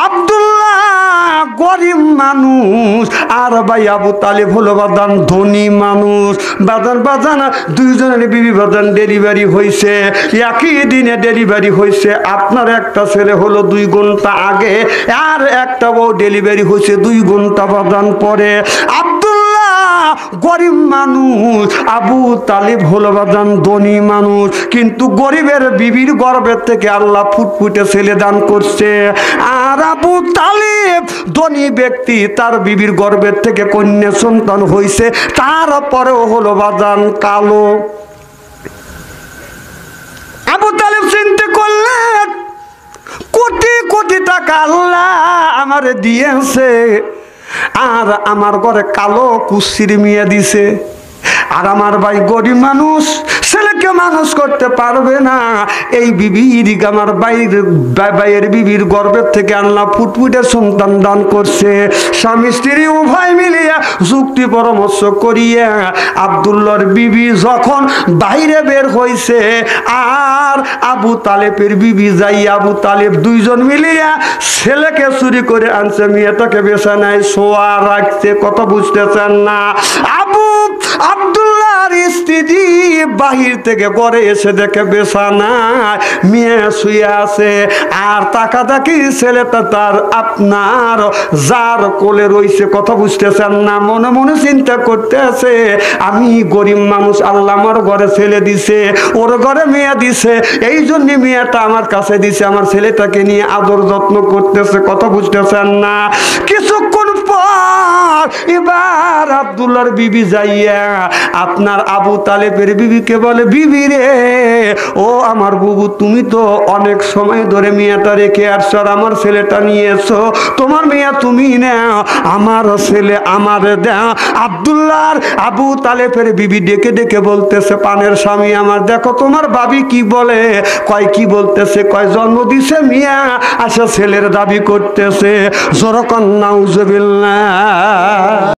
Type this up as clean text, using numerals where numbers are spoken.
আব্দুল্লাহ গরিব মানুষ, আর ভাই আবু তালেব হলো বাদান ধনী মানুষ। বাদান দুইজনের বিবি বাদান ডেলিভারি হয়েছে, একই দিনে ডেলিভারি হয়েছে। আপনার একটা ছেলে হলো 2 ঘন্টা আগে, আর একটা বউ ডেলিভারি হয়েছে 2 ঘন্টা বাদান পরে। গরিব মানুষ, আবু তালিব হলো বাদান ধনী মানুষ, কিন্তু গরিবের বিবির গর্ভের থেকে আল্লাহ ফুটফুটে ছেলে দান করছে। আর আবু তালিব ধনী ব্যক্তি, তার বিবির গর্ভের থেকে কন্যা সন্তান হয়েছে, তারপরেও হলো বাদান কালো। আবু তালিব চিন্তা করলেন কোটি কোটি টাকা আল্লাহ আমারে দিয়েছে, আর আমার ঘরে কালো কুস্তির মেয়ে দিছে, আর আমার ভাই গরিব মানুষ, ছেলেকে মানুষ করতে পারবে না। এই বিবির, আমার ভাইয়ের বিবির গর্ভের থেকে আল্লাহ ফুটফুটে সন্তান দান করছে। স্বামী স্ত্রী উভয় মিলিয়া যুক্তি পরামর্শ করিয়া আব্দুল্লাহর বিবি যখন বাইরে বের হয়েছে, আর আবু তালেবের বিবি যাই, আবু তালেব দুইজন মিলিয়া ছেলেকে চুরি করে আনছে, মেয়েটাকে বিছানায় শোয়া রাখছে। কথা বুঝতেছেন না? আব্দুল্লাহর স্ত্রী বাহির থেকে ঘরে এসে দেখে বিছানায় মেয়ে শুয়ে আছে, আর তাকাতাকি ছেলেটা তার আপনার যার কোলে রয়েছে। কথা বুঝতেছেন না? মনে মনে চিন্তা করতে আছে, আমি গরিব মানুষ, আল্লাহ আমার ঘরে ছেলে দিছে, ওর ঘরে মেয়ে দিছে, এই জন্য মেয়েটা আমার কাছে দিছে, আমার ছেলেটাকে নিয়ে আদর যত্ন করতেছে। কথা বুঝতেছেন না? কিছুক্ষণ পর এবার আব্দুল্লাহর বিবি যাইয়া আপনার আবু তালেবের বিবিকে বলে, বিবি রে, ও আমার বুবু, তুমি তো অনেক সময় ধরে মেয়েটা রেখে আসছো, আর আমার ছেলেটা নিয়ে এসো, তোমার মেয়ে তুমি নাও, আমার ছেলে আমারে দাও। আব্দুল্লাহর আবু তালেবের বিবি ডেকে ডেকে বলতেছে, পানের স্বামী আমার, দেখো তোমার ভাবি কি বলে। কয় কি বলতেছে? কয় জন্ম দিছে মিয়া, আসা ছেলের দাবি করতেছে। জোরকন নাউজুবিল্লাহ।